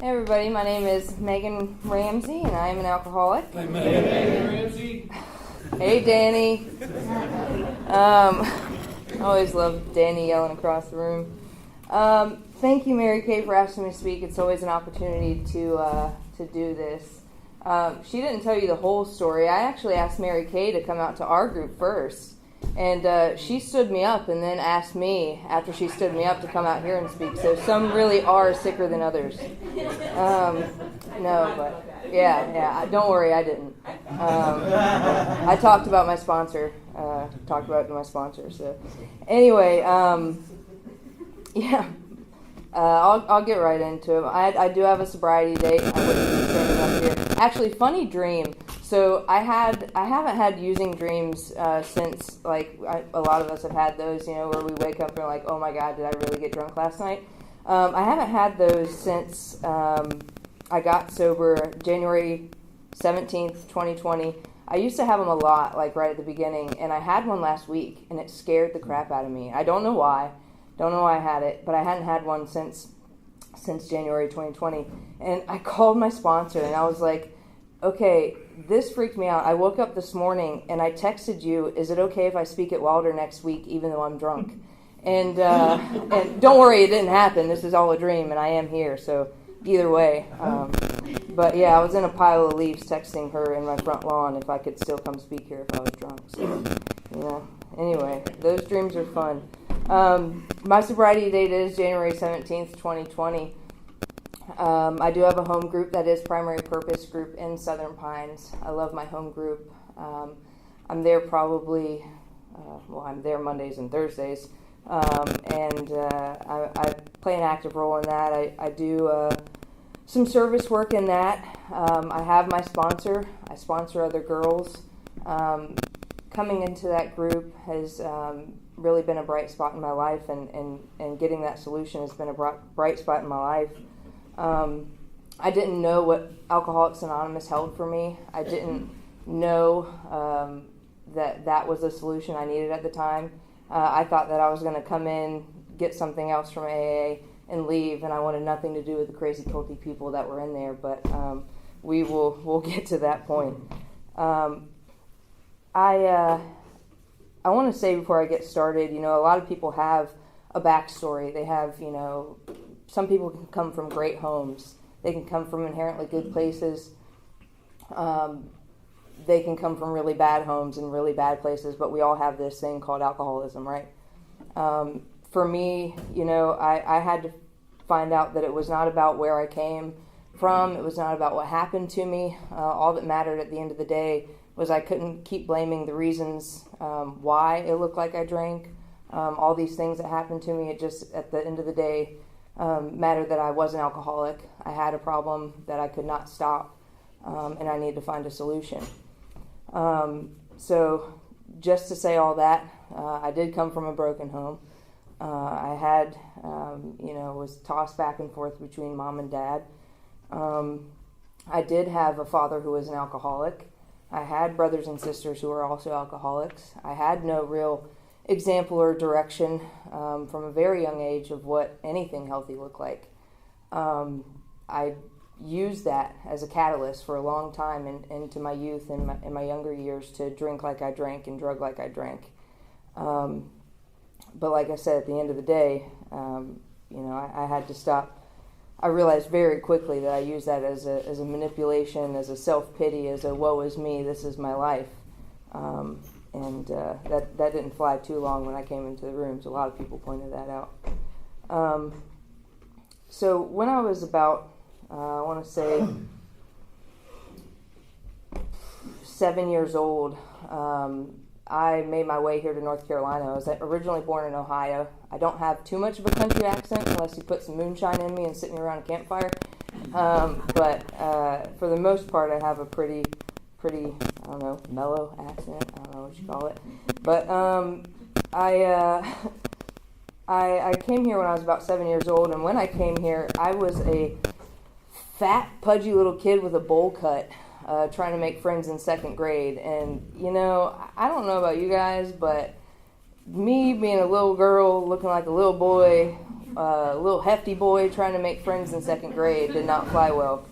Hey everybody, my name is Megan Ramsey and I am an alcoholic. Hey Megan Ramsey. Hey Danny. I always love Danny yelling across the room. Thank you, Mary Kay, for asking me to speak. It's always an opportunity to do this. She didn't tell you the whole story. I actually asked Mary Kay to come out to our group first. And she stood me up and then asked me, after she stood me up, to come out here and speak. So some really are sicker than others. No, but yeah. Don't worry, I didn't. I talked about my sponsor. So anyway, yeah. I'll get right into it. I do have a sobriety date. I wouldn't be standing up here. Actually, funny dream. So I haven't had using dreams since, like, a lot of us have had those, where we wake up and we're like, oh my God, did I really get drunk last night? I haven't had those since I got sober January 17th, 2020. I used to have them a lot, like right at the beginning, and I had one last week, and it scared the crap out of me. I don't know why. Don't know why I had it, but I hadn't had one since January 2020. And I called my sponsor, and I was like, okay, this freaked me out. I woke up this morning, and I texted you, is it okay if I speak at Wilder next week, even though I'm drunk? And don't worry, it didn't happen. This is all a dream, and I am here, so either way. But yeah, I was in a pile of leaves texting her in my front lawn if I could still come speak here if I was drunk. So, anyway, those dreams are fun. My sobriety date is January 17th, 2020. I do have a home group that is Primary Purpose Group in Southern Pines. I love my home group. I'm there probably, I'm there Mondays and Thursdays. I play an active role in that. I do some service work in that. I have my sponsor. I sponsor other girls. Coming into that group has really been a bright spot in my life, and getting that solution has been a bright spot in my life. I didn't know what Alcoholics Anonymous held for me. I didn't know that was the solution I needed at the time. I thought that I was going to come in, get something else from AA, and leave, and I wanted nothing to do with the crazy culty people that were in there, but we'll get to that point. I want to say before I get started, a lot of people have a backstory. They have, some people can come from great homes. They can come from inherently good places. They can come from really bad homes and really bad places, but we all have this thing called alcoholism, right? For me, I had to find out that it was not about where I came from. It was not about what happened to me. All that mattered at the end of the day was I couldn't keep blaming the reasons why it looked like I drank. All these things that happened to me, it just, at the end of the day, mattered that I was an alcoholic. I had a problem that I could not stop, and I needed to find a solution. So just to say all that, I did come from a broken home. I had, was tossed back and forth between mom and dad. I did have a father who was an alcoholic. I had brothers and sisters who were also alcoholics. I had no real example or direction from a very young age of what anything healthy looked like. I used that as a catalyst for a long time into my youth and in my younger years to drink like I drank and drug like I drank. But like I said, at the end of the day, I had to stop. I realized very quickly that I used that as a manipulation, as a self-pity, as a woe is me, this is my life. That didn't fly too long when I came into the rooms. A lot of people pointed that out. So when I was about, I want to say 7 years old, I made my way here to North Carolina. I was originally born in Ohio. I don't have too much of a country accent unless you put some moonshine in me and sit me around a campfire. But for the most part, I have a pretty, I don't know, mellow accent. I don't know what you call it. But I came here when I was about 7 years old, and when I came here, I was a fat, pudgy little kid with a bowl cut. Trying to make friends in second grade. And, I don't know about you guys, but me being a little girl looking like a little boy little hefty boy trying to make friends in second grade did not fly well.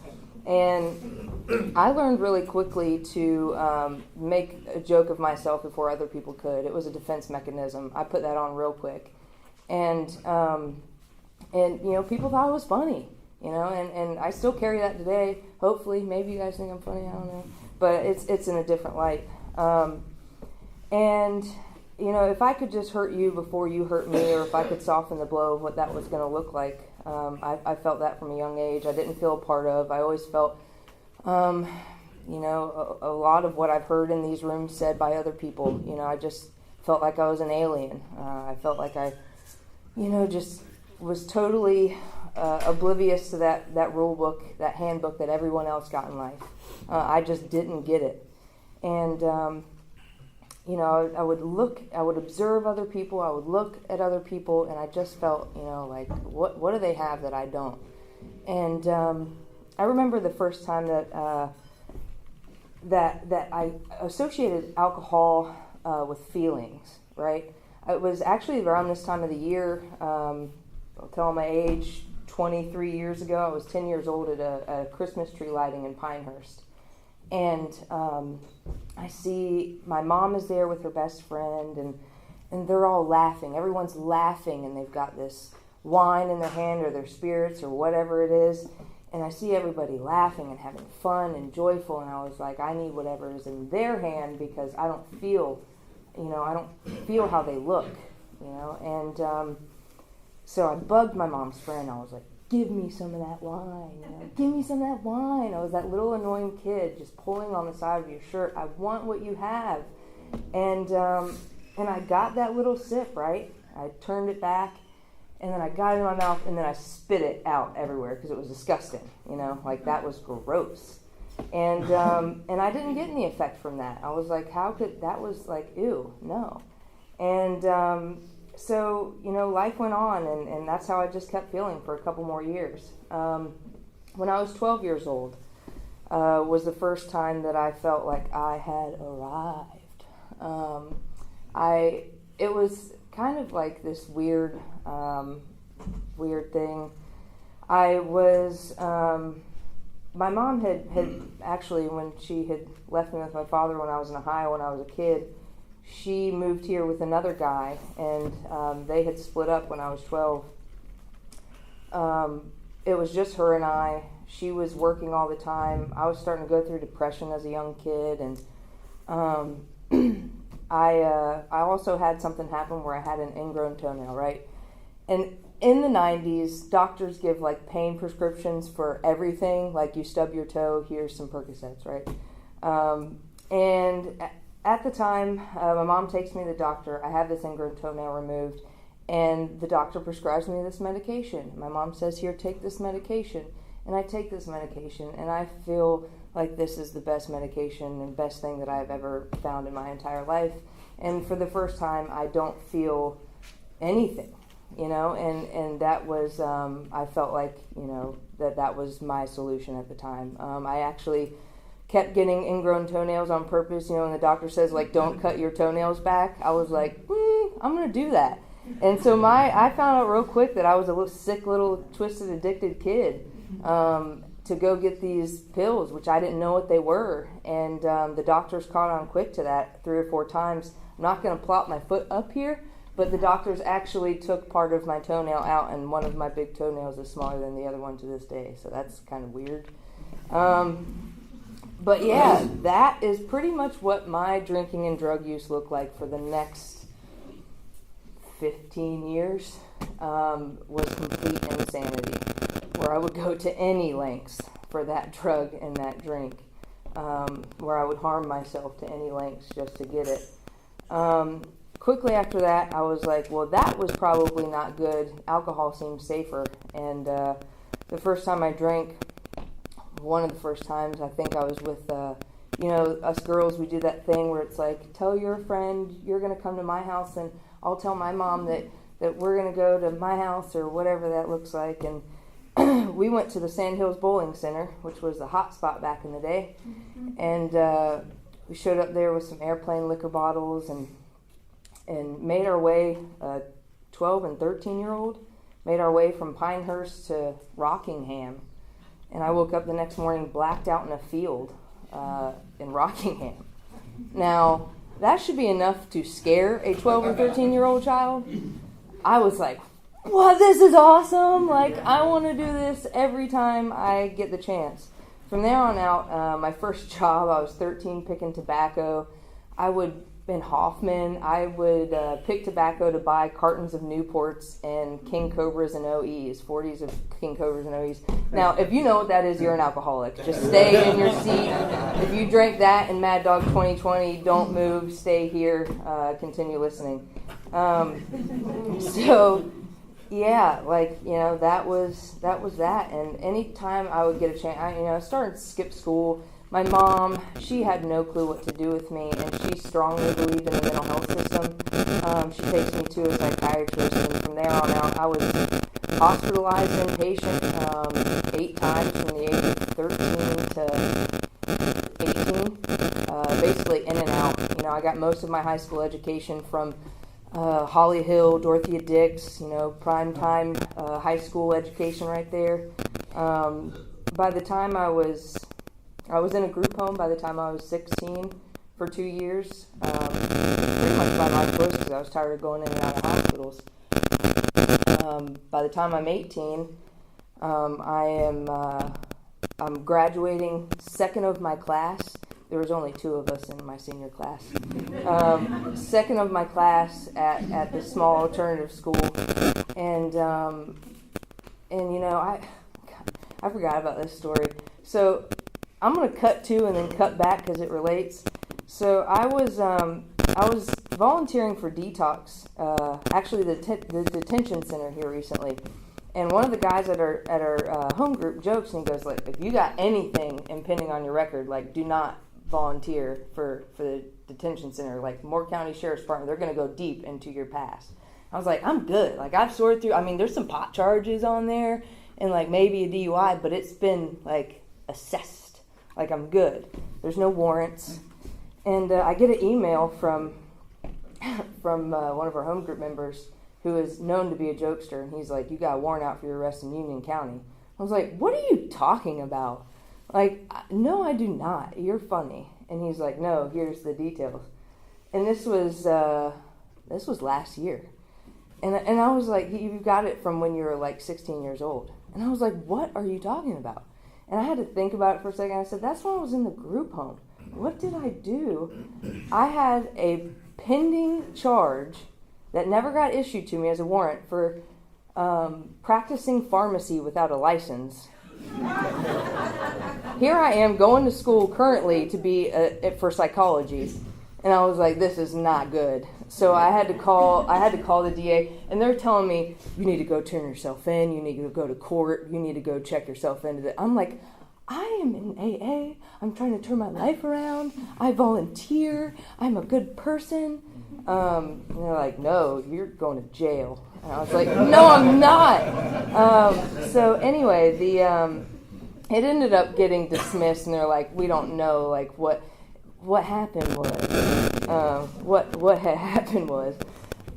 And I learned really quickly to make a joke of myself before other people could. It was a defense mechanism. I put that on real quick. And people thought it was funny, and I still carry that today. Hopefully, maybe you guys think I'm funny, I don't know. But it's in a different light. If I could just hurt you before you hurt me, or if I could soften the blow of what that was going to look like, I felt that from a young age. I didn't feel a part of. I always felt, a lot of what I've heard in these rooms said by other people. I just felt like I was an alien. I felt like I, just was totally oblivious to that rule book, that handbook that everyone else got in life. I just didn't get it. And, I would observe other people, I would look at other people, and I just felt, like, what do they have that I don't? And I remember the first time that I associated alcohol with feelings, right? It was actually around this time of the year, I'll tell my age, 23 years ago. I was 10 years old at a Christmas tree lighting in Pinehurst. And I see my mom is there with her best friend, and they're all laughing. Everyone's laughing, and they've got this wine in their hand or their spirits or whatever it is. And I see everybody laughing and having fun and joyful, and I was like, I need whatever is in their hand because I don't feel how they look, And so I bugged my mom's friend. I was like, give me some of that wine, give me some of that wine. I was that little annoying kid just pulling on the side of your shirt. I want what you have. And I got that little sip, right? I turned it back, and then I got it in my mouth, and then I spit it out everywhere because it was disgusting, like that was gross. And I didn't get any effect from that. I was like, that was like, ew, no. And so, life went on, and that's how I just kept feeling for a couple more years. When I was 12 years old was the first time that I felt like I had arrived. It was kind of like this weird thing. I was, my mom had actually, when she had left me with my father when I was in Ohio when I was a kid, she moved here with another guy, and they had split up when I was 12. It was just her and I. She was working all the time. I was starting to go through depression as a young kid, and I also had something happen where I had an ingrown toenail, right? And in the 90s, doctors give like pain prescriptions for everything, like you stub your toe, here's some Percocets, right? And at the time, my mom takes me to the doctor. I have this ingrown toenail removed, and the doctor prescribes me this medication. My mom says, here, take this medication. And I take this medication, and I feel like this is the best medication and best thing that I've ever found in my entire life. And for the first time, I don't feel anything, and that was, I felt like, that was my solution at the time. I actually kept getting ingrown toenails on purpose, and the doctor says, like, don't cut your toenails back. I was like, I'm going to do that. And so I found out real quick that I was a little sick, little twisted, addicted kid to go get these pills, which I didn't know what they were. And the doctors caught on quick to that 3 or 4 times. I'm not going to plop my foot up here, but the doctors actually took part of my toenail out, and one of my big toenails is smaller than the other one to this day. So that's kind of weird. But yeah, that is pretty much what my drinking and drug use looked like for the next 15 years, was complete insanity, where I would go to any lengths for that drug and that drink, where I would harm myself to any lengths just to get it. Quickly after that, I was like, well, that was probably not good. Alcohol seems safer. And the first time I drank, one of the first times, I think I was with, us girls, we do that thing where it's like, tell your friend you're going to come to my house, and I'll tell my mom that we're going to go to my house, or whatever that looks like. And we went to the Sand Hills Bowling Center, which was the hot spot back in the day. Mm-hmm. And we showed up there with some airplane liquor bottles and made our way, 12 and 13-year-old, made our way from Pinehurst to Rockingham. And I woke up the next morning blacked out in a field in Rockingham. Now, that should be enough to scare a 12 or 13-year-old child. I was like, "What? This is awesome! Like, I want to do this every time I get the chance." From there on out, my first job, I was 13 picking tobacco. In Hoffman, I would pick tobacco to buy cartons of Newports and King Cobras and OEs, 40s of King Cobras and OEs. Now, if you know what that is, you're an alcoholic. Just stay in your seat. If you drank that in Mad Dog 2020, don't move, stay here, continue listening. So, yeah, that was that. And anytime I would get a chance, I started to skip school. My mom, she had no clue what to do with me, and she strongly believed in the mental health system. She takes me to a psychiatrist, and from there on out, I was hospitalized inpatient 8 times from the age of 13 to 18, basically in and out. I got most of my high school education from Holly Hill, Dorothea Dix, prime time high school education right there. By the time I was in a group home by the time I was 16 for 2 years, pretty much by my choice because I was tired of going in and out of hospitals. By the time I'm 18, I'm graduating second of my class. There was only 2 of us in my senior class. Second of my class at this small alternative school, and I forgot about this story. So I'm going to cut to and then cut back because it relates. So I was volunteering for detox, actually the detention center here recently. And one of the guys at our home group jokes, and he goes, like, if you got anything impending on your record, like, do not volunteer for the detention center. Like, Moore County Sheriff's Department, they're going to go deep into your past. I was like, I'm good. Like, I've sorted through, there's some pot charges on there and, like, maybe a DUI, but it's been, like, assessed. Like, I'm good. There's no warrants. And I get an email from one of our home group members who is known to be a jokester, and he's like, "You got a warrant out for your arrest in Union County." I was like, "What are you talking about?" Like, "No, I do not. You're funny." And he's like, "No, here's the details." And this was last year. And I was like, "You got it from when you were like 16 years old." And I was like, "What are you talking about?" And I had to think about it for a second. I said, "That's when I was in the group home. What did I do?" I had a pending charge that never got issued to me as a warrant for practicing pharmacy without a license. Here I am going to school currently to be for psychology. And I was like, this is not good. So I had to call the DA, and they're telling me, you need to go turn yourself in, you need to go to court, you need to go check yourself into the... I'm like, I am in AA, I'm trying to turn my life around, I volunteer, I'm a good person. And they're like, no, you're going to jail. And I was like, no, I'm not. So anyway, it ended up getting dismissed, and they're like, we don't know, like, what happened was, what had happened was,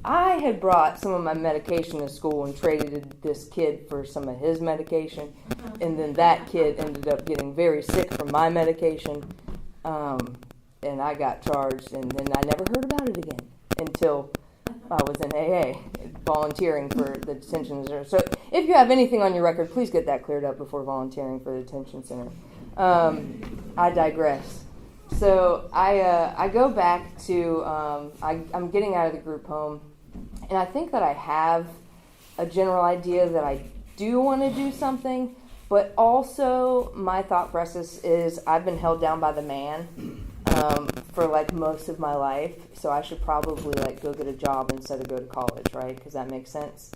I had brought some of my medication to school and traded this kid for some of his medication, and then that kid ended up getting very sick from my medication, and I got charged, and then I never heard about it again until I was in AA, volunteering for the detention center. So if you have anything on your record, please get that cleared up before volunteering for the detention center. I digress. So I go back to, I'm getting out of the group home, and I think that I have a general idea that I do want to do something, but also my thought process is I've been held down by the man for like most of my life, so I should probably like go get a job instead of go to college, right? Because that makes sense.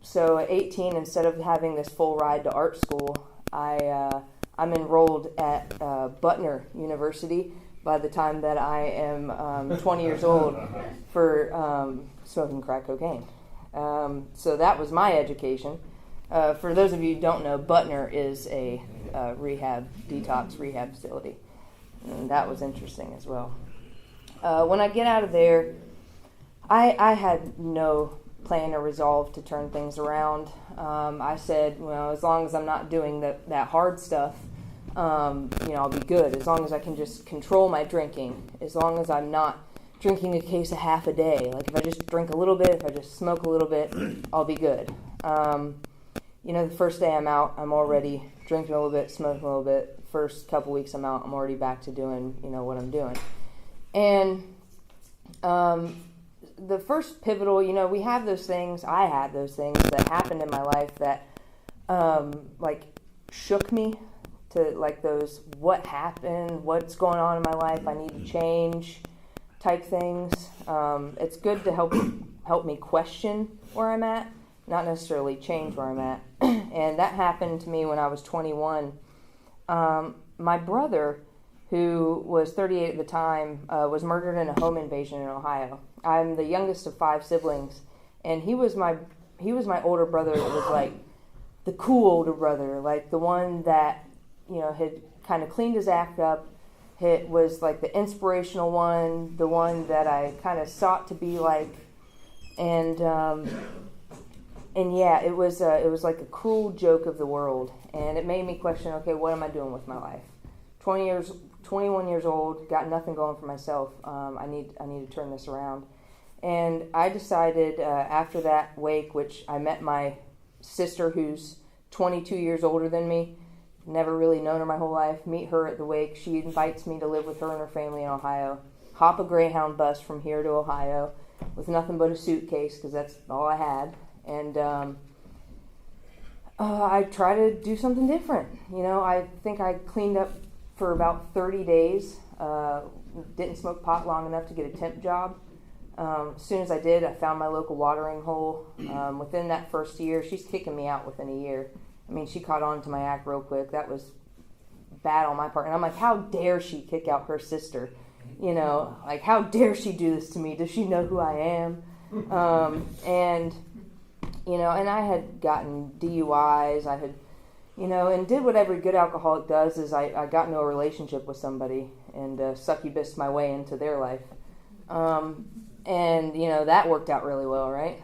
So at 18, instead of having this full ride to art school, I'm enrolled at Butner University by the time that I am 20 years old for smoking crack cocaine. So that was my education. For those of you who don't know, Butner is a detox rehab facility. And that was interesting as well. When I get out of there, I had no plan or resolve to turn things around. I said, well, as long as I'm not doing that hard stuff, I'll be good. As long as I can just control my drinking, as long as I'm not drinking a case of half a day. Like if I just drink a little bit, if I just smoke a little bit, I'll be good. The first day I'm out, I'm already drinking a little bit, smoking a little bit. First couple weeks I'm out, I'm already back to doing, what I'm doing. And the first pivotal, we have those things, I had those things that happened in my life that shook me to like those, what happened, what's going on in my life, I need to change type things. It's good to help me question where I'm at, not necessarily change where I'm at. And that happened to me when I was 21. My brother, who was 38 at the time, was murdered in a home invasion in Ohio. I'm the youngest of 5 siblings, and he was my older brother. It was like the cool older brother, like the one that had kind of cleaned his act up. It was like the inspirational one, the one that I kind of sought to be like, and yeah, it was like a cruel joke of the world, and it made me question, okay, what am I doing with my life? 21 years old, got nothing going for myself. I need to turn this around. And I decided after that wake, which I met my sister who's 22 years older than me, never really known her my whole life, meet her at the wake. She invites me to live with her and her family in Ohio, hop a Greyhound bus from here to Ohio with nothing but a suitcase because that's all I had. And I try to do something different. I think I cleaned up for about 30 days. Didn't smoke pot long enough to get a temp job. As soon as I did, I found my local watering hole. Within that first year, she's kicking me out within a year. I mean, she caught on to my act real quick. That was bad on my part. And I'm like, how dare she kick out her sister? Like, how dare she do this to me? Does she know who I am? And I had gotten DUIs. I had, and did what every good alcoholic does is I got into a relationship with somebody and succubused my way into their life. And, that worked out really well, right?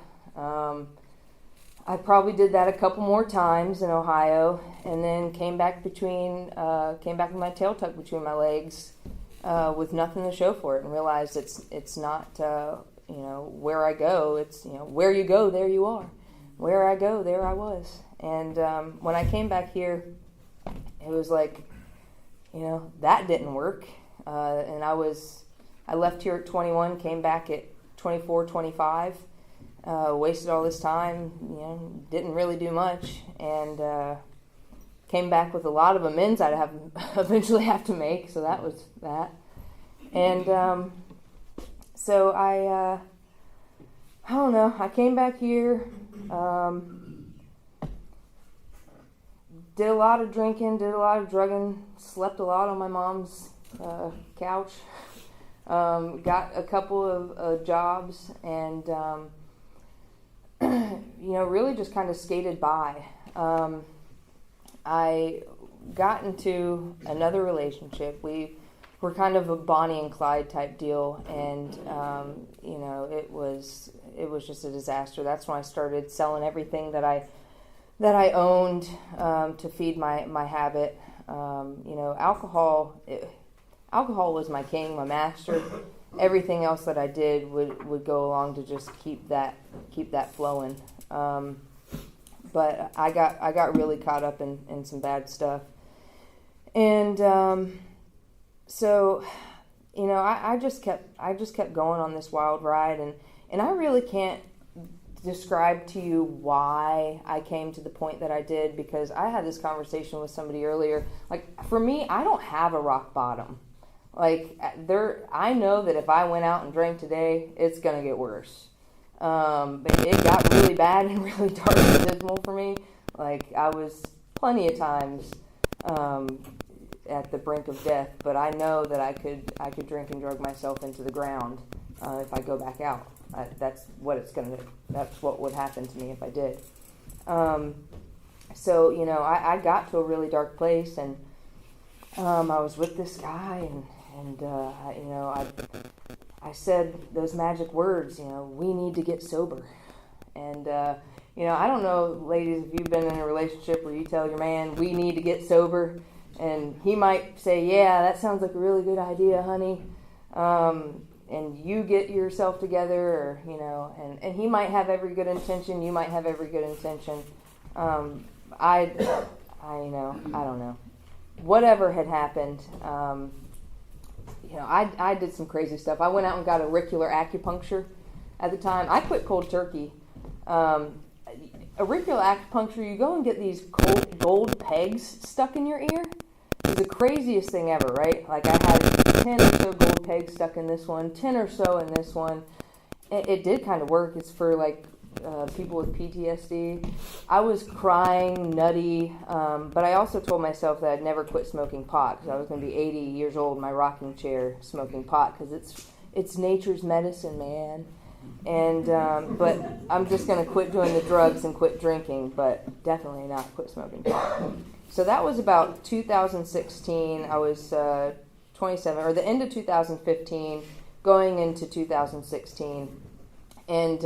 I probably did that a couple more times in Ohio, and then came back with my tail tucked between my legs, with nothing to show for it, and realized it's not, where I go. It's, where you go, there you are. Where I go, there I was. And when I came back here, it was like, that didn't work. And I left here at 21, came back at 24, 25. Wasted all this time, didn't really do much, and came back with a lot of amends I'd eventually have to make, so that was that. And so I don't know, I came back here, did a lot of drinking, did a lot of drugging, slept a lot on my mom's couch, got a couple of jobs, and really just kind of skated by. I got into another relationship. We were kind of a Bonnie and Clyde type deal, and it was just a disaster. That's when I started selling everything that I owned to feed my habit. Alcohol was my king, my master. Everything else that I did would go along to just keep that flowing. But I got really caught up in some bad stuff, and so I just kept going on this wild ride, and I really can't describe to you why I came to the point that I did, because I had this conversation with somebody earlier. Like, for me, I don't have a rock bottom. Like, I know that if I went out and drank today, it's going to get worse. But it got really bad and really dark and dismal for me. Like, I was plenty of times at the brink of death, but I know that I could drink and drug myself into the ground if I go back out. That's what would happen to me if I did. So, I got to a really dark place, and I was with this guy, and I said those magic words, we need to get sober. And, I don't know, ladies, if you've been in a relationship where you tell your man, we need to get sober, and he might say, yeah, that sounds like a really good idea, honey. And you get yourself together, or, and he might have every good intention, you might have every good intention. I don't know. Whatever had happened, I did some crazy stuff. I went out and got auricular acupuncture at the time. I quit cold turkey. Auricular acupuncture, you go and get these gold pegs stuck in your ear. It's the craziest thing ever, right? Like, I had 10 or so gold pegs stuck in this one, 10 or so in this one. It did kind of work. It's for, people with PTSD. I was crying, nutty, but I also told myself that I'd never quit smoking pot, because I was going to be 80 years old in my rocking chair smoking pot, because it's nature's medicine, man. And but I'm just going to quit doing the drugs and quit drinking, but definitely not quit smoking pot. So that was about 2016. I was 27, or the end of 2015, going into 2016, and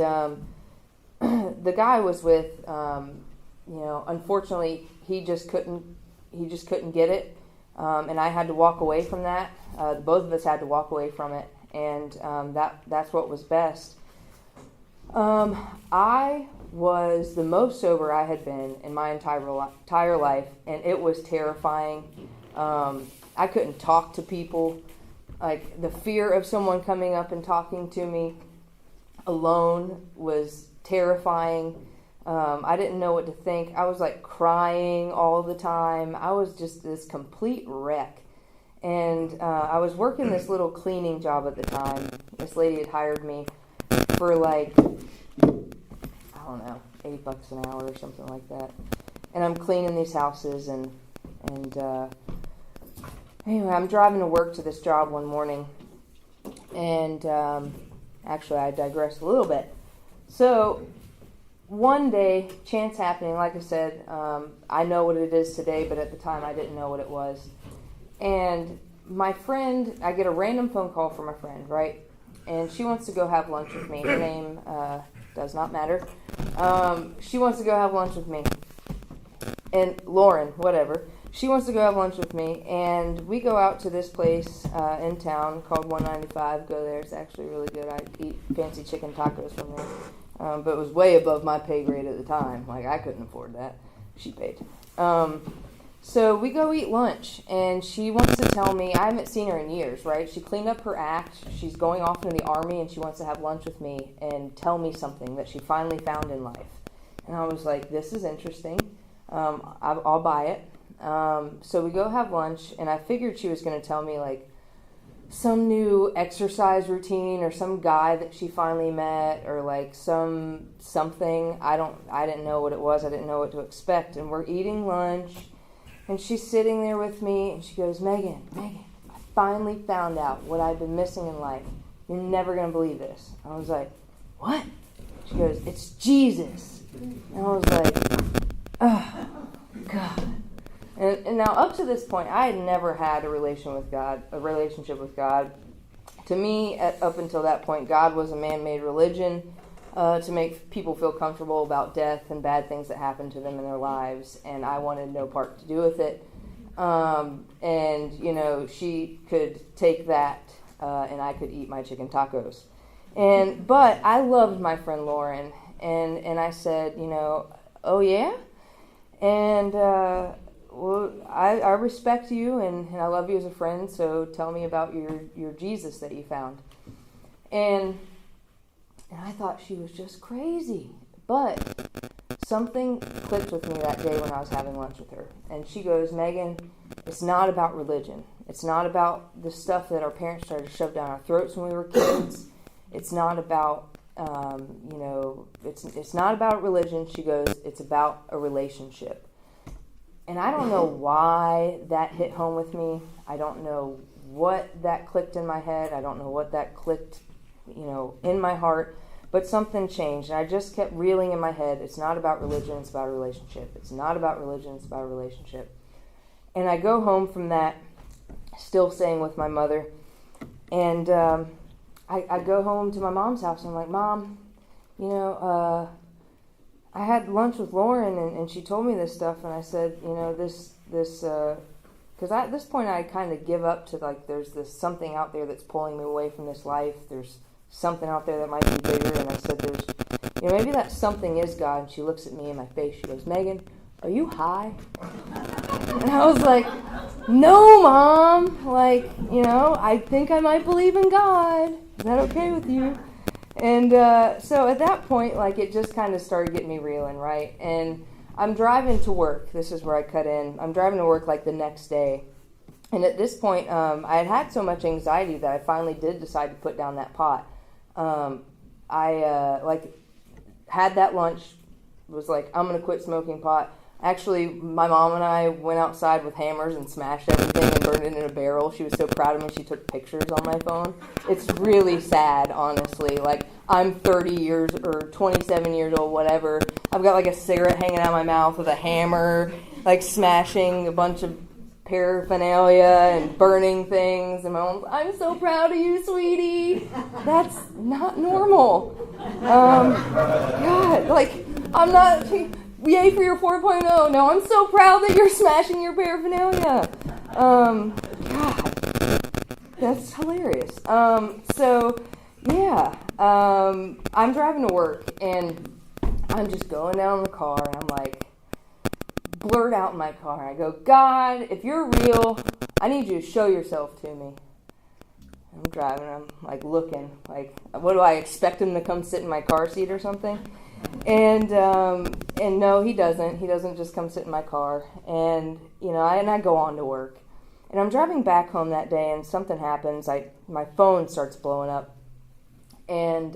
the guy I was with, unfortunately, he just couldn't get it, and I had to walk away from that. Both of us had to walk away from it, and that's what was best. I was the most sober I had been in my entire life, and it was terrifying. I couldn't talk to people. Like, the fear of someone coming up and talking to me alone was terrifying. I didn't know what to think. I was crying all the time. I was just this complete wreck. And I was working this little cleaning job at the time. This lady had hired me for I don't know, $8 an hour or something like that. And I'm cleaning these houses, and anyway, I'm driving to work to this job one morning, and actually I digress a little bit. So one day, chance happening, like I said, I know what it is today, but at the time I didn't know what it was. And my friend, I get a random phone call from a friend, right? And she wants to go have lunch with me. Her name does not matter. She wants to go have lunch with me. And Lauren, whatever. She wants to go have lunch with me. And we go out to this place in town called 195. Go there. It's actually really good. I eat fancy chicken tacos from there. But it was way above my pay grade at the time. I couldn't afford that. She paid. So we go eat lunch, and she wants to tell me, I haven't seen her in years, right? She cleaned up her act. She's going off into the Army, and she wants to have lunch with me and tell me something that she finally found in life. And I was like, this is interesting. I'll buy it. So we go have lunch, and I figured she was going to tell me, some new exercise routine, or some guy that she finally met, or something. I didn't know what it was. I didn't know what to expect. And we're eating lunch, and she's sitting there with me, and she goes, Megan, I finally found out what I've been missing in life. You're never going to believe this. I was like, what? She goes, it's Jesus. And I was like, oh, God. And now, up to this point, I had never had a relationship with God. To me, up until that point, God was a man-made religion to make people feel comfortable about death and bad things that happen to them in their lives, and I wanted no part to do with it. She could take that, and I could eat my chicken tacos. But I loved my friend Lauren, and I said, oh yeah? And well, I respect you, and I love you as a friend, so tell me about your Jesus that you found. And I thought she was just crazy. But something clicked with me that day when I was having lunch with her. And she goes, Megan, it's not about religion. It's not about the stuff that our parents tried to shove down our throats when we were kids. It's not about, it's not about religion. She goes, it's about a relationship. And I don't know why that hit home with me. I don't know what that clicked in my head. I don't know what that clicked, in my heart. But something changed. And I just kept reeling in my head, it's not about religion, it's about a relationship. It's not about religion, it's about a relationship. And I go home from that, still staying with my mother. And I go home to my mom's house. And I'm like, Mom, I had lunch with Lauren, and she told me this stuff, and I said, this, because at this point I kind of give up to, like, there's this something out there that's pulling me away from this life. There's something out there that might be bigger, and I said, maybe that something is God. And she looks at me in my face. She goes, Megan, are you high? And I was like, no, Mom. Like, I think I might believe in God. Is that okay with you? And so at that point, like, it just kind of started getting me reeling, right? And I'm driving to work. This is where I cut in. I'm driving to work, like, the next day. And at this point, I had so much anxiety that I finally did decide to put down that pot. I had that lunch, was like, I'm going to quit smoking pot. Actually, my mom and I went outside with hammers and smashed everything and burned it in a barrel. She was so proud of me, she took pictures on my phone. It's really sad, honestly. Like, I'm 30 years or 27 years old, whatever. I've got, like, a cigarette hanging out of my mouth with a hammer, like, smashing a bunch of paraphernalia and burning things. And my mom's, I'm so proud of you, sweetie. That's not normal. God, like, I'm not... Yay for your 4.0. No, I'm so proud that you're smashing your paraphernalia. God, that's hilarious. I'm driving to work, and I'm just going down in the car, and I'm like, blurt out in my car. I go, God, if you're real, I need you to show yourself to me. I'm driving, I'm like looking, like, what do I expect him to come sit in my car seat or something? And no, he doesn't. He doesn't just come sit in my car. And I go on to work. And I'm driving back home that day, and something happens. My phone starts blowing up, and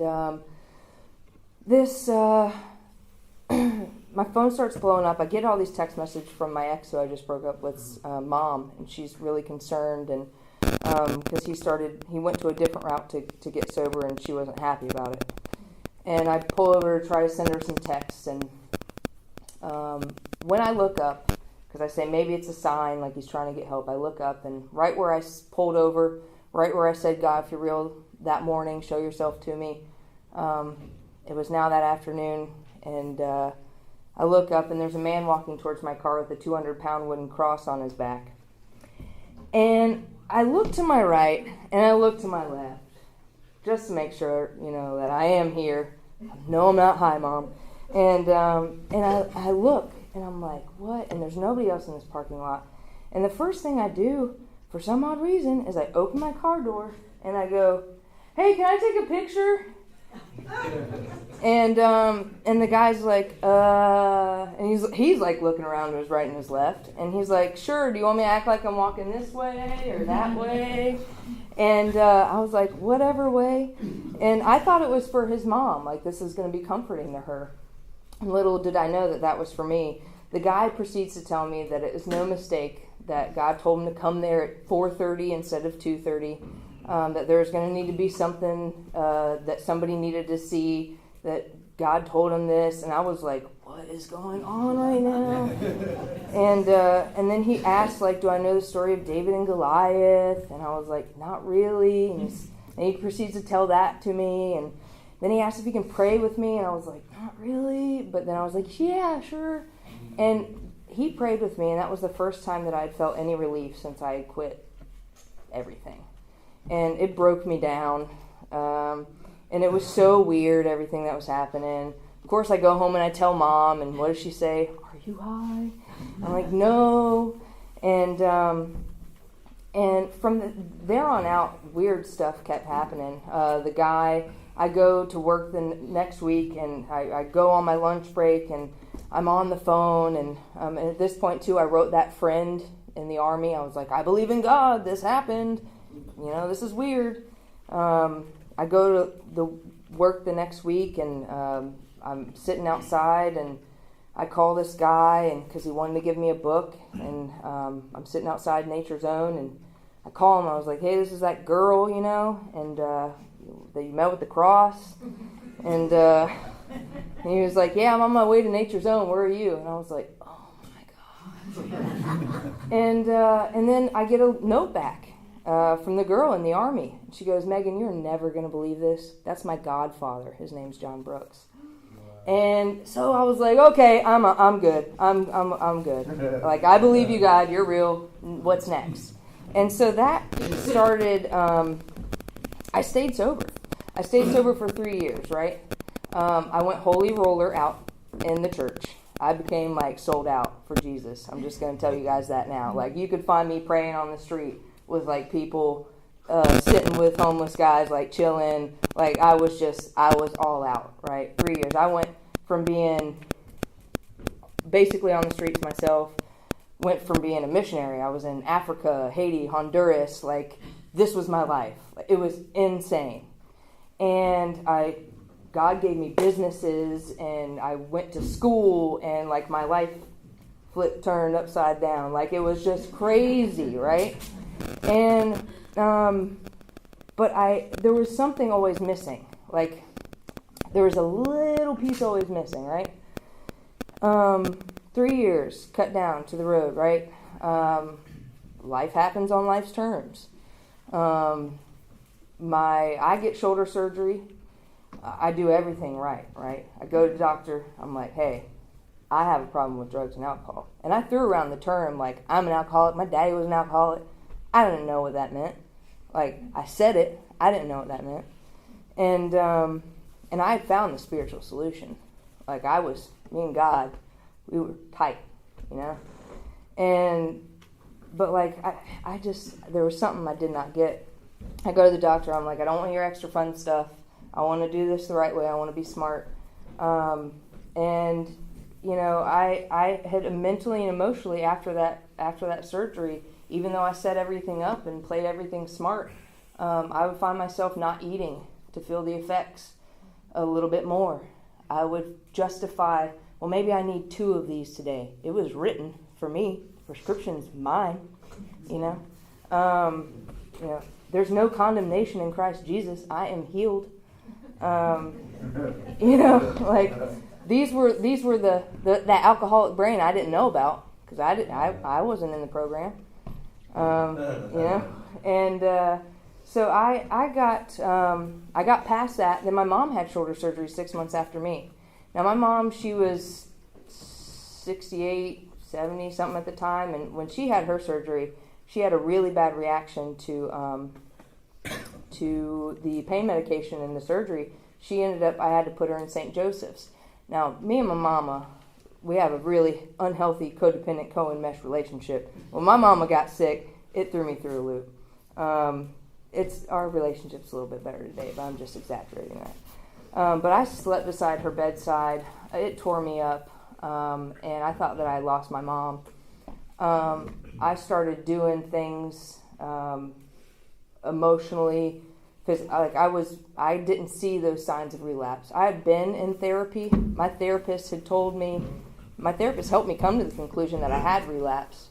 my phone starts blowing up. I get all these text messages from my ex, who I just broke up with, mom, and she's really concerned, and because he went to a different route to get sober, and she wasn't happy about it. And I pull over to try to send her some texts, and when I look up, because I say maybe it's a sign, like he's trying to get help, I look up, and right where I pulled over, right where I said, God, if you're real, that morning, show yourself to me, it was now that afternoon, and I look up, and there's a man walking towards my car with a 200-pound wooden cross on his back. And I look to my right, and I look to my left, just to make sure, that I am here. No, I'm not high, Mom. And I look, and I'm like, what? And there's nobody else in this parking lot. And the first thing I do, for some odd reason, is I open my car door, and I go, hey, can I take a picture? And the guy's like, and he's like looking around to his right and his left, and he's like, sure, do you want me to act like I'm walking this way or that way? And I was like, whatever way. And I thought it was for his mom, like this is going to be comforting to her. And little did I know that was for me. The guy proceeds to tell me that it is no mistake that God told him to come there at 4:30 instead of 2:30. That there's going to need to be something that somebody needed to see, that God told him this. And I was like, what is going on right now? And then he asked, like, do I know the story of David and Goliath? And I was like, not really. And he proceeds to tell that to me. And then he asked if he can pray with me. And I was like, not really. But then I was like, yeah, sure. And he prayed with me. And that was the first time that I had felt any relief since I had quit everything. And it broke me down. And it was so weird, everything that was happening. Of course, I go home and I tell Mom, and what does she say? Are you high? I'm like, no. And from there on out, weird stuff kept happening. The guy, I go to work the next week, and I go on my lunch break, and I'm on the phone. And at this point, too, I wrote that friend in the Army. I was like, I believe in God. This happened. This is weird. I go to the work the next week, and I'm sitting outside, and I call this guy, and because he wanted to give me a book, and I'm sitting outside Nature Zone, and I call him. I was like, hey, this is that girl, and that you met with the cross, and he was like, yeah, I'm on my way to Nature Zone. Where are you? And I was like, oh my God. And then I get a note back from the girl in the Army. She goes, Megan, you're never going to believe this. That's my godfather. His name's John Brooks. Wow. And so I was like, okay, I'm good. I'm good. Like, I believe you, God. You're real. What's next? And so that started. I stayed sober. I stayed sober for 3 years. Right. I went holy roller out in the church. I became like sold out for Jesus. I'm just going to tell you guys that now. Like, you could find me praying on the street with like people sitting with homeless guys, like chilling. Like, I was all out, right? 3 years. I went from being basically on the streets myself, went from being a missionary. I was in Africa, Haiti, Honduras. Like, this was my life. It was insane. And God gave me businesses, and I went to school, and like my life turned upside down. Like, it was just crazy, right? And but there was something always missing. Like, there was a little piece always missing, right? 3 years cut down to the road, right? Life happens on life's terms. I get shoulder surgery. I do everything right? I go to the doctor. I'm like, hey, I have a problem with drugs and alcohol. And I threw around the term, like, I'm an alcoholic. My daddy was an alcoholic. I didn't know what that meant. Like, I said it. I didn't know what that meant. And I had found the spiritual solution. Like, me and God, we were tight, you know? But like, there was something I did not get. I go to the doctor. I'm like, I don't want your extra fun stuff. I want to do this the right way. I want to be smart. And, you know, I had mentally and emotionally after that surgery, even though I set everything up and played everything smart, I would find myself not eating to feel the effects a little bit more. I would justify, well, maybe I need 2 of these today. It was written for me. Prescription's mine, you know. There's no condemnation in Christ Jesus. I am healed. You know, like, these were that alcoholic brain I didn't know about, because I wasn't in the program. You know, and so I got past that. Then my mom had shoulder surgery 6 months after me. Now, my mom, she was 68, 70 something at the time, and when she had her surgery, she had a really bad reaction to the pain medication and the surgery. I had to put her in St. Joseph's. Now, me and my mama, we have a really unhealthy, codependent, co-enmeshed relationship. When my mama got sick, it threw me through a loop. Our relationship's a little bit better today, but I'm just exaggerating that. But I slept beside her bedside. It tore me up, and I thought that I lost my mom. I started doing things emotionally, because I didn't see those signs of relapse. I had been in therapy. My therapist helped me come to the conclusion that I had relapse,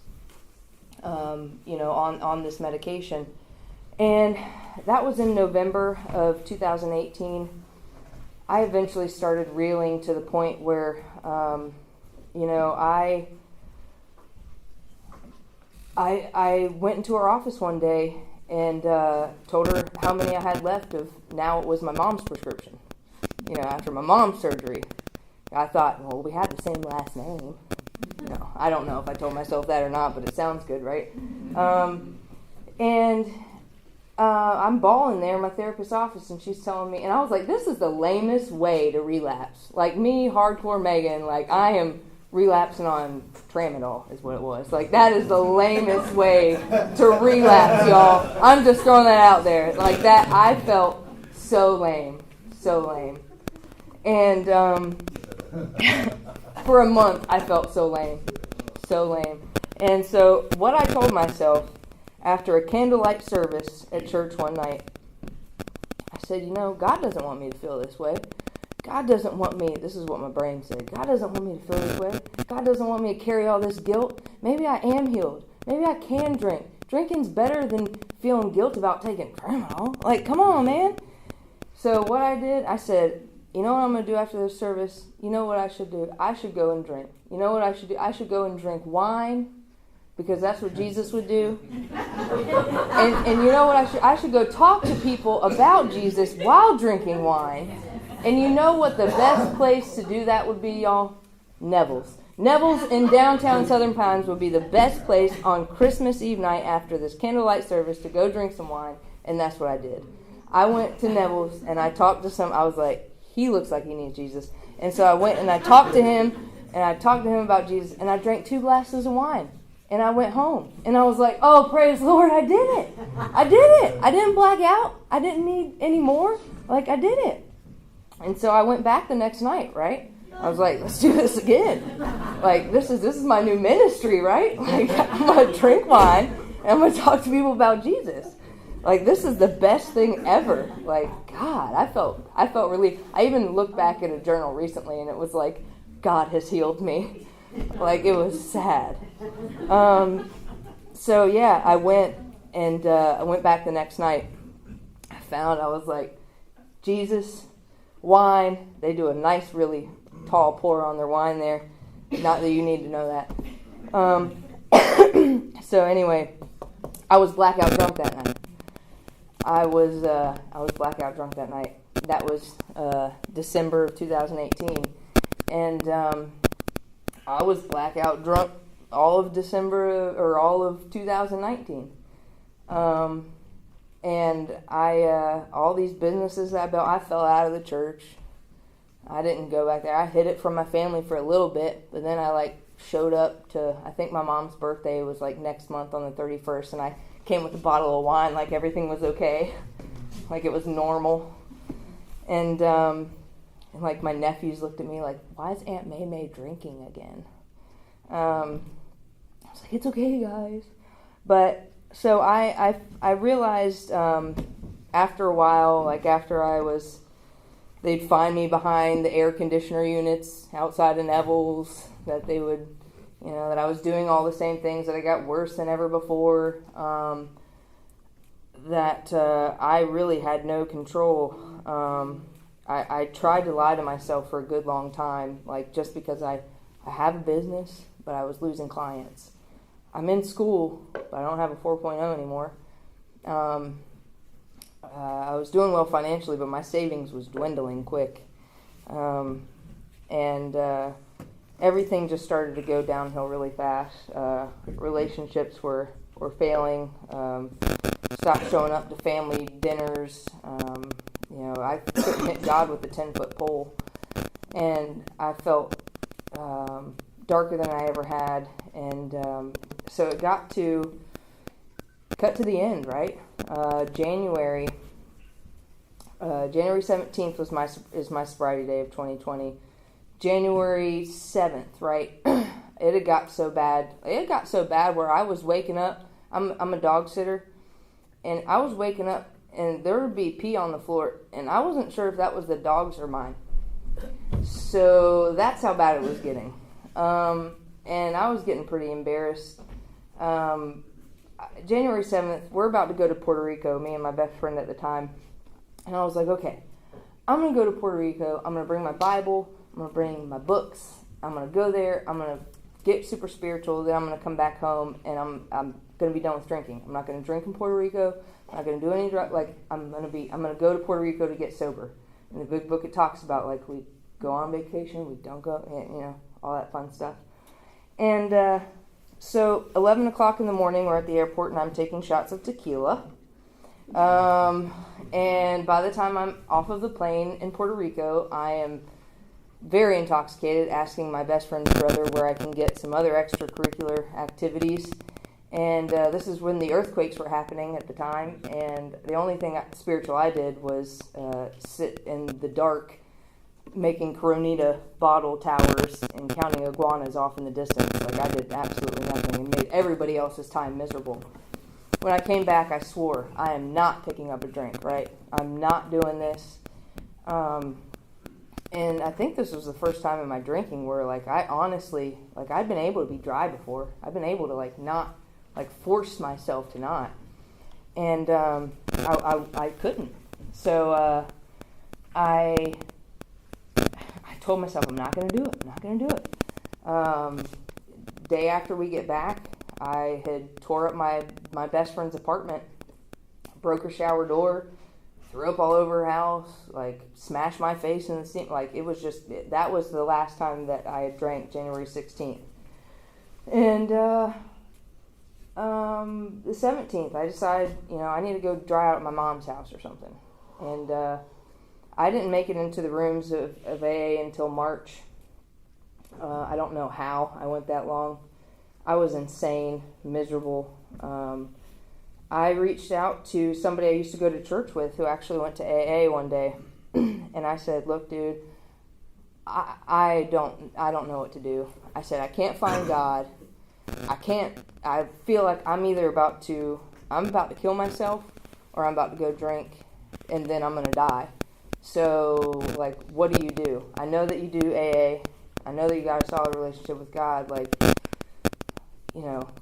on this medication. And that was in November of 2018. I eventually started reeling to the point where, I went into her office one day and told her how many I had left of, now it was my mom's prescription. You know, after my mom's surgery. I thought, well, we had the same last name. No, I don't know if I told myself that or not, but it sounds good, right? I'm bawling there in my therapist's office, and she's telling me, and I was like, this is the lamest way to relapse. Like, me, hardcore Megan, like, I am relapsing on Tramadol is what it was. Like, that is the lamest way to relapse, y'all. I'm just throwing that out there. Like, that, I felt so lame. And for a month, I felt so lame. And so what I told myself after a candlelight service at church one night, I said, God doesn't want me to feel this way. God doesn't want me, this is what my brain said, God doesn't want me to feel this way. God doesn't want me to carry all this guilt. Maybe I am healed. Maybe I can drink. Drinking's better than feeling guilt about taking Tramadol. Like, come on, man. So what I did, I said, you know what I'm going to do after this service? You know what I should do? I should go and drink. You know what I should do? I should go and drink wine, because that's what Jesus would do. And you know what I should go talk to people about Jesus while drinking wine. And you know what the best place to do that would be, y'all? Neville's. Neville's in downtown Southern Pines would be the best place on Christmas Eve night after this candlelight service to go drink some wine, and that's what I did. I went to Neville's, and I talked to I was like, he looks like he needs Jesus. And so I went and I talked to him, about Jesus, and I drank 2 glasses of wine. And I went home. And I was like, oh, praise the Lord, I did it. I did it. I didn't black out. I didn't need any more. Like, I did it. And so I went back the next night, right? I was like, let's do this again. Like, this is my new ministry, right? Like, I'm going to drink wine, and I'm going to talk to people about Jesus. Like, this is the best thing ever. Like, God, I felt relief. I even looked back at a journal recently, and it was like, God has healed me. Like, it was sad. So, yeah, I went back the next night. I was like, Jesus, wine. They do a nice, really tall pour on their wine there. Not that you need to know that. So, anyway, I was blackout drunk that night. I was blackout drunk that night. That was December of 2018. And I was blackout drunk all of December or all of 2019. And all these businesses that I built, I fell out of the church. I didn't go back there. I hid it from my family for a little bit, but then I showed up to, I think my mom's birthday was next month on the 31st, and I came with a bottle of wine like everything was okay, like it was normal. And my nephews looked at me like, why is Aunt May drinking again? I was like, it's okay, guys. But so I realized after a while, they'd find me behind the air conditioner units outside of Neville's, that they would, that I was doing all the same things, that I got worse than ever before, that I really had no control. I tried to lie to myself for a good long time, just because I have a business, but I was losing clients. I'm in school, but I don't have a 4.0 anymore. I was doing well financially, but my savings was dwindling quick. And everything just started to go downhill really fast. Relationships were failing. Stopped showing up to family dinners. I couldn't hit God with a 10-foot pole. And I felt darker than I ever had. And so it cut to the end, right? January 17th is my sobriety day of 2020. January 7th, right? It got so bad. It got so bad where I was waking up. I'm a dog sitter, and I was waking up, and there would be pee on the floor, and I wasn't sure if that was the dog's or mine. So that's how bad it was getting. And I was getting pretty embarrassed. January 7th, we're about to go to Puerto Rico, me and my best friend at the time. And I was like, okay, I'm going to go to Puerto Rico. I'm going to bring my Bible. I'm going to bring my books. I'm going to go there. I'm going to get super spiritual. Then I'm going to come back home, and I'm going to be done with drinking. I'm not going to drink in Puerto Rico. I'm not going to do any drugs. I'm going to go to Puerto Rico to get sober. In the big book, it talks about, we go on vacation, we don't go, all that fun stuff. And so 11 o'clock in the morning, we're at the airport, and I'm taking shots of tequila. And by the time I'm off of the plane in Puerto Rico, I am very intoxicated, asking my best friend's brother where I can get some other extracurricular activities. And this is when the earthquakes were happening at the time, and the only thing spiritual I did was sit in the dark making Coronita bottle towers and counting iguanas off in the distance. I did absolutely nothing and made everybody else's time miserable. When I came back, I swore, I am not picking up a drink, right? I'm not doing this. And I think this was the first time in my drinking where, I honestly, I'd been able to be dry before. I've been able to, not, force myself to not. And I couldn't. So I told myself, I'm not going to do it. I'm not going to do it. Day after we get back, I had tore up my best friend's apartment, broke her shower door, threw up all over her house, like smashed my face in the sink. Like it was just, that was the last time that I had drank, January 16th. And the 17th, I decided, I need to go dry out at my mom's house or something. And I didn't make it into the rooms of AA until March. I don't know how I went that long. I was insane, miserable. I reached out to somebody I used to go to church with who actually went to AA one day, and I said, "Look, dude, I don't know what to do." I said, "I can't find God. I feel like I'm about to kill myself, or I'm about to go drink, and then I'm gonna die. So, like, what do you do? I know that you do AA. I know that you got a solid relationship with God. Like,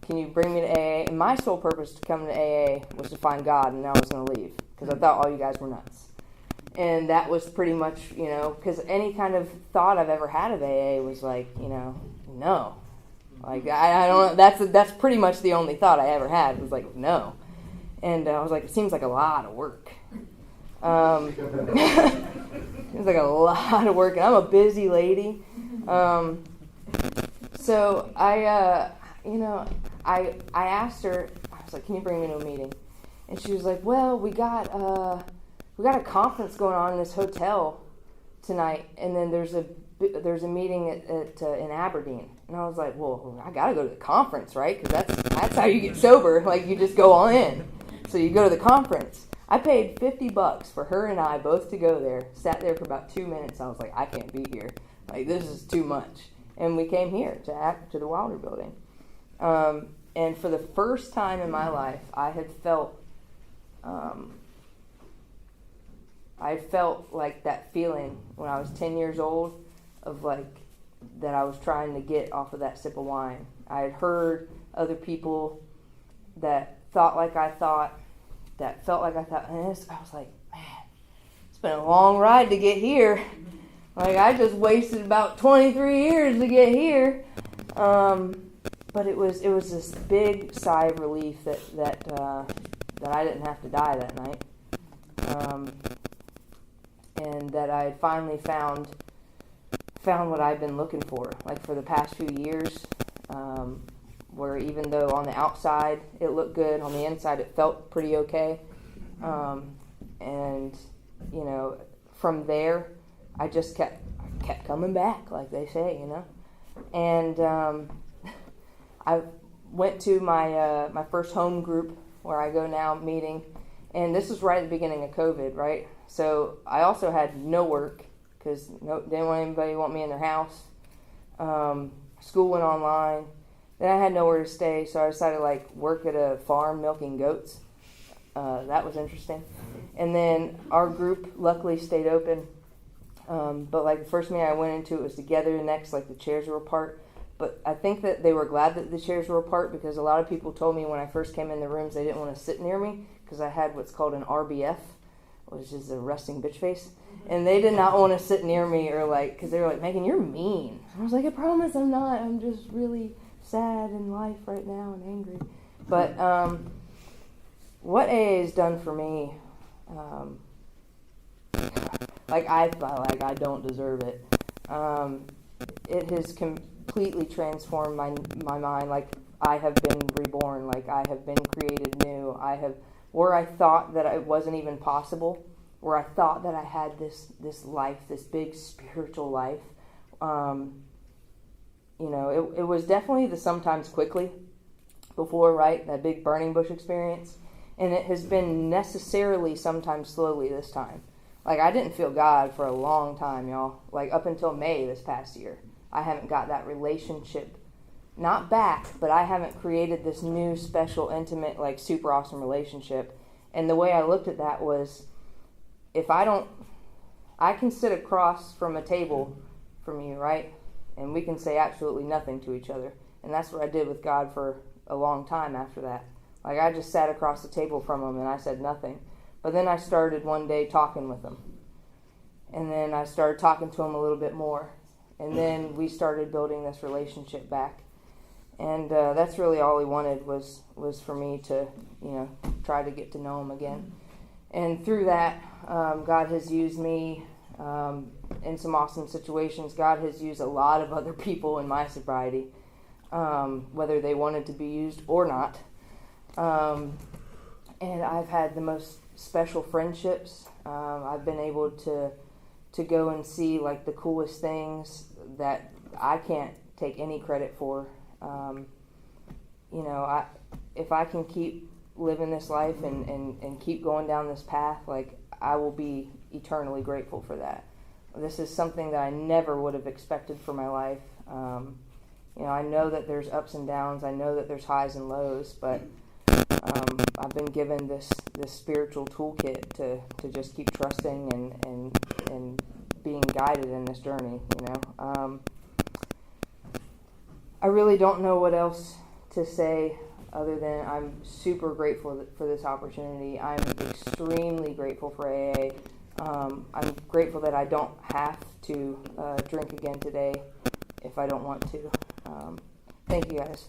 can you bring me to AA?" And my sole purpose to come to AA was to find God, and I was going to leave because I thought all you guys were nuts. And that was pretty much, because any kind of thought I've ever had of AA was like, no. Like, I don't know. That's pretty much the only thought I ever had was like, no. And I was like, it seems like a lot of work. Seems like a lot of work, and I'm a busy lady. So I asked her, I was like, "Can you bring me to a meeting?" And she was like, "Well, we got a conference going on in this hotel tonight, and then there's a meeting in Aberdeen." And I was like, "Well, I gotta go to the conference, right? Because that's how you get sober. Like, you just go all in. So you go to the conference." I paid $50 for her and I both to go there. Sat there for about 2 minutes. I was like, I can't be here. Like, this is too much. And we came here to the Wilder Building. And for the first time in my life, I had felt like that feeling when I was 10 years old of like that I was trying to get off of that sip of wine. I had heard other people that thought like I thought, that felt like I thought, and I was like, man, it's been a long ride to get here. Like, I just wasted about 23 years to get here. But it was this big sigh of relief that I didn't have to die that night, and that I had finally found what I've been looking for, like for the past few years. Where even though on the outside it looked good, on the inside it felt pretty okay. And from there, I just kept coming back, like they say, And I went to my first home group where I go now meeting, and this was right at the beginning of COVID, right? So I also had no work because didn't want anybody want me in their house. School went online. Then I had nowhere to stay, so I decided to work at a farm milking goats. That was interesting. And then our group luckily stayed open. But the first meeting I went into, it was together. The next, the chairs were apart. But I think that they were glad that the chairs were apart because a lot of people told me when I first came in the rooms they didn't want to sit near me because I had what's called an RBF, which is a resting bitch face. And they did not want to sit near me because they were like, "Megan, you're mean." I was like, "I promise I'm not. I'm just really sad in life right now and angry." But what AA has done for me, I felt I don't deserve it. It has completely transformed my mind. I have been reborn. I have been created new. Where I thought that it wasn't even possible, where I thought that I had this life, this big spiritual life. It was definitely the sometimes quickly before, right? That big burning bush experience. And it has been necessarily sometimes slowly this time. I didn't feel God for a long time, y'all. Up until May this past year. I haven't got that relationship, not back, but I haven't created this new, special, intimate, super awesome relationship. And the way I looked at that was, I can sit across from a table from you, right? And we can say absolutely nothing to each other. And that's what I did with God for a long time after that. I just sat across the table from him and I said nothing. But then I started one day talking with him. And then I started talking to him a little bit more. And then we started building this relationship back. And that's really all he wanted was for me to, try to get to know him again. And through that, God has used me in some awesome situations. God has used a lot of other people in my sobriety, whether they wanted to be used or not. And I've had the most special friendships. I've been able to go and see like the coolest things that I can't take any credit for. If I can keep living this life and keep going down this path, like I will be eternally grateful for that. This is something that I never would have expected for my life. I know that there's ups and downs. I know that there's highs and lows, but I've been given this spiritual toolkit to just keep trusting and being guided in this journey. I really don't know what else to say other than I'm super grateful for this opportunity. I'm extremely grateful for AA. I'm grateful that I don't have to drink again today if I don't want to. Thank you guys.